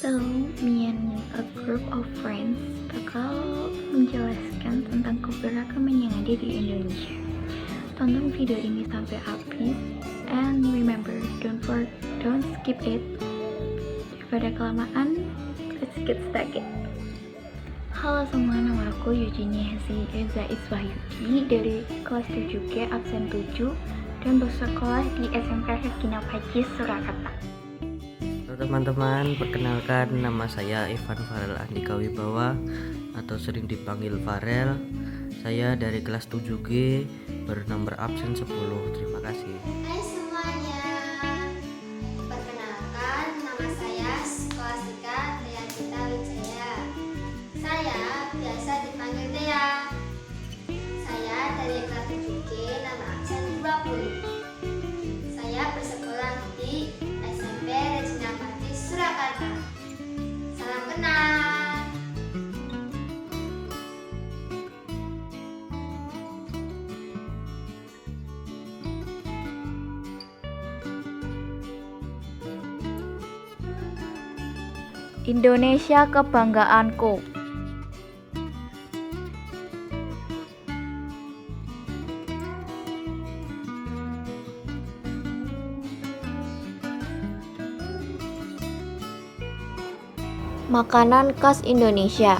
So, me and a group of friends bakal menjelaskan tentang keberagaman yang ada di Indonesia. Tonton video ini sampai habis, and remember, don't skip it. Daripada kelamaan, let's get started. Halo semua, nama aku Eugenia Hesi Eza Iswahyudi dari kelas 7G absen 7 dan bersekolah di SMP Regina Pacis, Surakarta. Halo teman-teman, perkenalkan nama saya Ivan Farel Andika Wibawa atau sering dipanggil Farel. Saya dari kelas 7G bernomor absen 10. Terima kasih. Hai semuanya, perkenalkan nama saya Skolastika Trianita Wijaya. Saya biasa dipanggil Tia. Saya dari kelas 7G nama absen 20. Saya bersekolah di SMP Regina Pacis, Surakarta. Salam kenal. Indonesia kebanggaanku. Makanan khas Indonesia.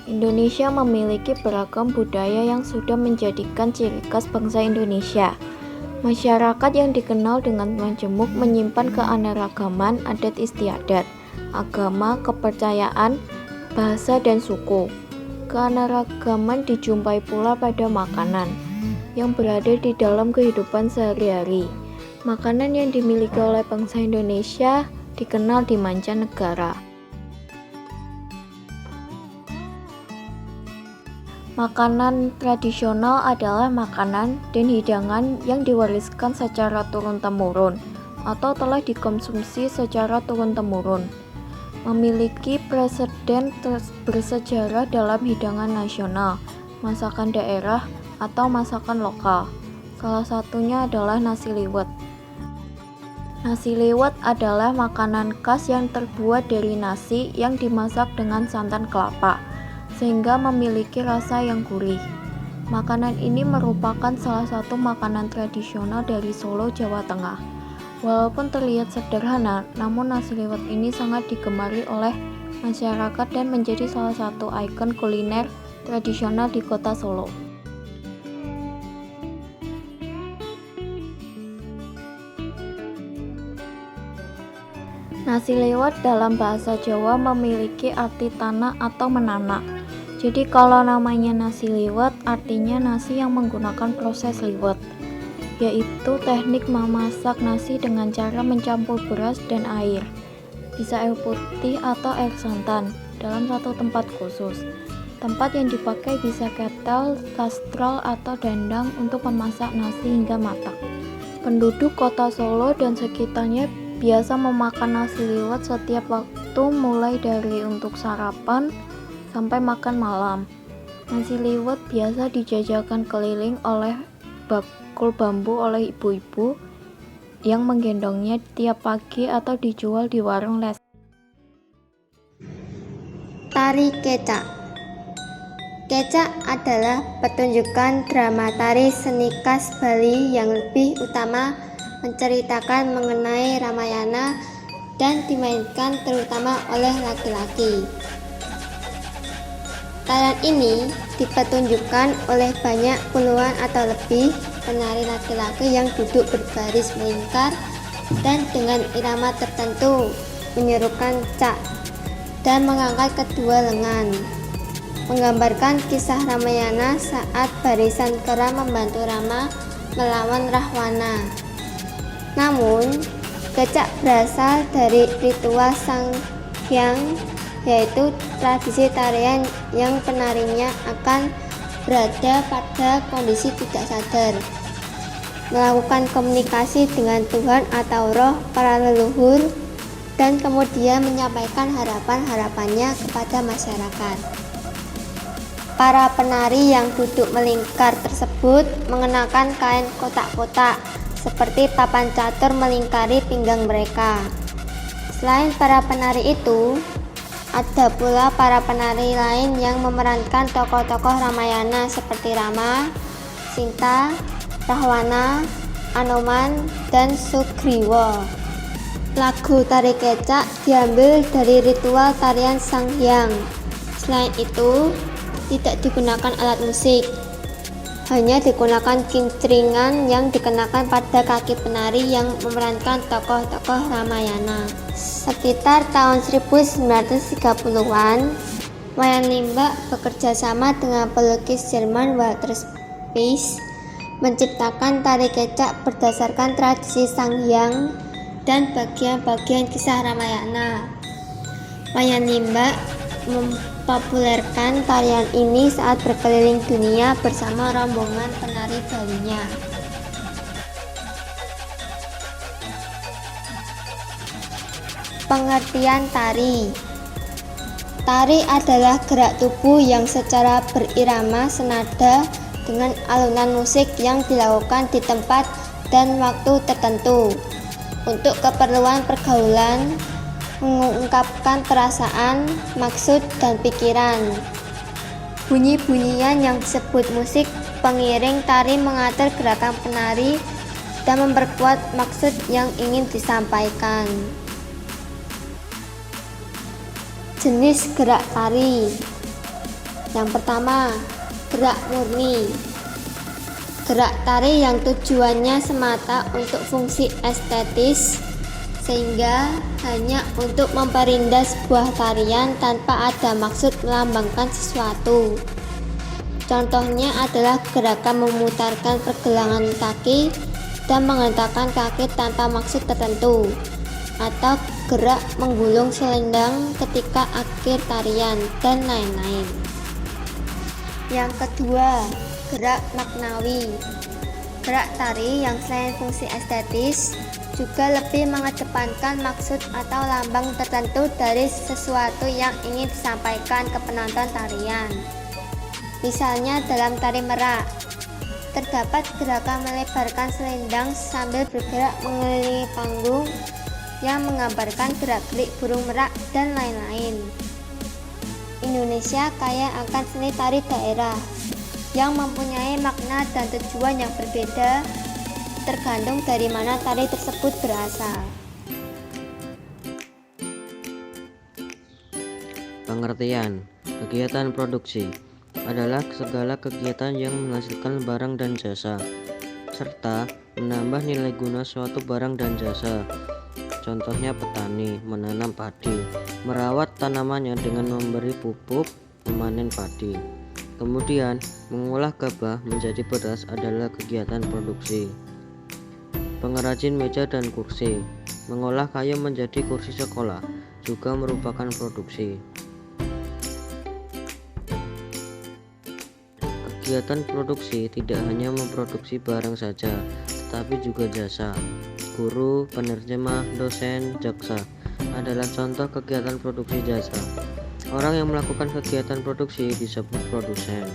Indonesia memiliki beragam budaya yang sudah menjadikan ciri khas bangsa Indonesia. Masyarakat yang dikenal dengan majemuk menyimpan keanekaragaman adat istiadat, agama, kepercayaan, bahasa, dan suku. Keanekaragaman dijumpai pula pada makanan yang berada di dalam kehidupan sehari-hari. Makanan yang dimiliki oleh bangsa Indonesia dikenal di mancanegara. Makanan tradisional adalah makanan dan hidangan yang diwariskan secara turun-temurun atau telah dikonsumsi secara turun-temurun. Memiliki preseden bersejarah dalam hidangan nasional, masakan daerah, atau masakan lokal. Salah satunya adalah nasi liwet. Nasi liwet adalah makanan khas yang terbuat dari nasi yang dimasak dengan santan kelapa, sehingga memiliki rasa yang gurih. Makanan ini merupakan salah satu makanan tradisional dari Solo, Jawa Tengah. Walaupun terlihat sederhana, namun nasi liwet ini sangat digemari oleh masyarakat dan menjadi salah satu ikon kuliner tradisional di kota Solo. Nasi liwet dalam bahasa Jawa memiliki arti tanah atau menanak. Jadi kalau namanya nasi liwet artinya nasi yang menggunakan proses liwet, yaitu teknik memasak nasi dengan cara mencampur beras dan air, bisa air putih atau air santan, dalam satu tempat khusus. Tempat yang dipakai bisa ketel, kastrol, atau dandang untuk memasak nasi hingga matang. Penduduk kota Solo dan sekitarnya biasa memakan nasi liwet setiap waktu, mulai dari untuk sarapan sampai makan malam. Nasi liwet biasa dijajakan keliling oleh bakul bambu oleh ibu-ibu yang menggendongnya tiap pagi atau dijual di warung les. Tari kecak. Kecak adalah pertunjukan drama tari seni khas Bali yang lebih utama menceritakan mengenai Ramayana dan dimainkan terutama oleh laki-laki. Tarian ini dipertunjukkan oleh banyak puluhan atau lebih penari laki-laki yang duduk berbaris melingkar dan dengan irama tertentu menyerukan cak dan mengangkat kedua lengan, menggambarkan kisah Ramayana saat barisan kera membantu Rama melawan Rahwana. Namun, kecak berasal dari ritual Sanghyang, yaitu tradisi tarian yang penarinya akan berada pada kondisi tidak sadar, melakukan komunikasi dengan Tuhan atau roh para leluhur, dan kemudian menyampaikan harapan-harapannya kepada masyarakat. Para penari yang duduk melingkar tersebut mengenakan kain kotak-kotak seperti papan catur melingkari pinggang mereka. Selain para penari itu, ada pula para penari lain yang memerankan tokoh-tokoh Ramayana seperti Rama, Sinta, Rahwana, Anoman, dan Sugriwa. Lagu tari kecak diambil dari ritual tarian Sanghyang. Selain itu, tidak digunakan alat musik, hanya digunakan kincringan yang dikenakan pada kaki penari yang memerankan tokoh-tokoh Ramayana. Sekitar tahun 1930-an, Wayang Limbak bekerja sama dengan pelukis Jerman Walter Spies menciptakan tari kecak berdasarkan tradisi Sanghyang dan bagian-bagian kisah Ramayana. Wayang Limbak mempopulerkan tarian ini saat berkeliling dunia bersama rombongan penari Balinya. Pengertian tari. Tari adalah gerak tubuh yang secara berirama senada dengan alunan musik yang dilakukan di tempat dan waktu tertentu untuk keperluan pergaulan, mengungkapkan perasaan, maksud, dan pikiran. Bunyi-bunyian yang disebut musik pengiring tari mengatur gerakan penari dan memperkuat maksud yang ingin disampaikan. Jenis gerak tari. Yang pertama, gerak murni. Gerak tari yang tujuannya semata untuk fungsi estetis, sehingga hanya untuk memperindah sebuah tarian tanpa ada maksud melambangkan sesuatu. Contohnya adalah gerakan memutarkan pergelangan kaki dan menghentakkan kaki tanpa maksud tertentu, atau gerak menggulung selendang ketika akhir tarian, dan lain-lain. Yang kedua, gerak maknawi. Gerak tari yang selain fungsi estetis juga lebih mengedepankan maksud atau lambang tertentu dari sesuatu yang ingin disampaikan ke penonton tarian. Misalnya dalam tari merak, terdapat gerakan melebarkan selendang sambil bergerak mengelilingi panggung yang menggambarkan gerak-gerik burung merak dan lain-lain. Indonesia kaya akan seni tari daerah yang mempunyai makna dan tujuan yang berbeda tergantung dari mana tari tersebut berasal. Pengertian. Kegiatan produksi adalah segala kegiatan yang menghasilkan barang dan jasa serta menambah nilai guna suatu barang dan jasa. Contohnya petani menanam padi, merawat tanamannya dengan memberi pupuk, memanen padi. Kemudian, mengolah gabah menjadi beras adalah kegiatan produksi. Pengrajin meja dan kursi, mengolah kayu menjadi kursi sekolah, juga merupakan produksi. Kegiatan produksi tidak hanya memproduksi barang saja, tetapi juga jasa. Guru, penerjemah, dosen, jaksa adalah contoh kegiatan produksi jasa. Orang yang melakukan kegiatan produksi disebut produsen.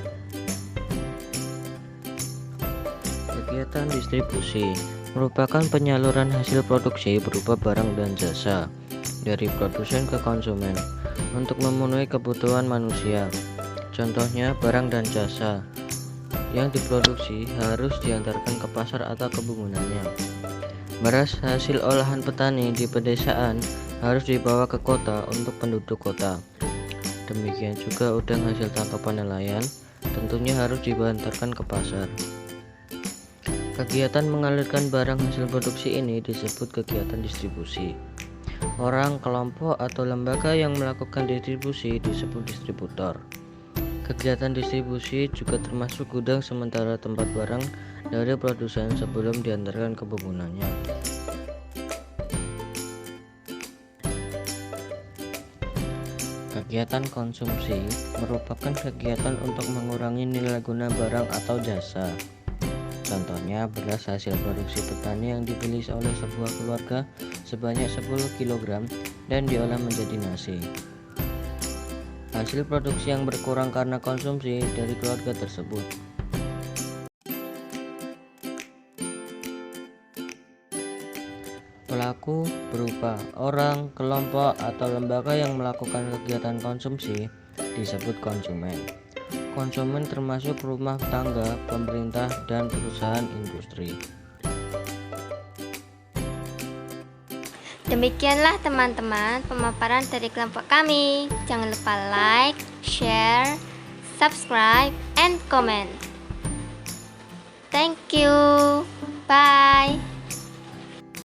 Kegiatan distribusi merupakan penyaluran hasil produksi berupa barang dan jasa dari produsen ke konsumen untuk memenuhi kebutuhan manusia. Contohnya barang dan jasa yang diproduksi harus diantarkan ke pasar atau ke bangunannya. Beras hasil olahan petani di pedesaan harus dibawa ke kota untuk penduduk kota. Demikian juga udang hasil tangkapan nelayan tentunya harus diantarkan ke pasar. Kegiatan mengalirkan barang hasil produksi ini disebut kegiatan distribusi. Orang, kelompok, atau lembaga yang melakukan distribusi disebut distributor. Kegiatan distribusi juga termasuk gudang sementara tempat barang dari produsen sebelum diantarkan ke bangunannya. Kegiatan konsumsi merupakan kegiatan untuk mengurangi nilai guna barang atau jasa. Contohnya beras hasil produksi petani yang dibeli oleh sebuah keluarga sebanyak 10 kg dan diolah menjadi nasi. Hasil produksi yang berkurang karena konsumsi dari keluarga tersebut. pelaku berupa orang, kelompok, atau lembaga yang melakukan kegiatan konsumsi disebut konsumen. Konsumen termasuk rumah tangga, pemerintah, dan perusahaan industri. Demikianlah teman-teman pemaparan dari kelompok kami. Jangan lupa like, share, subscribe, and comment. Thank you. Bye.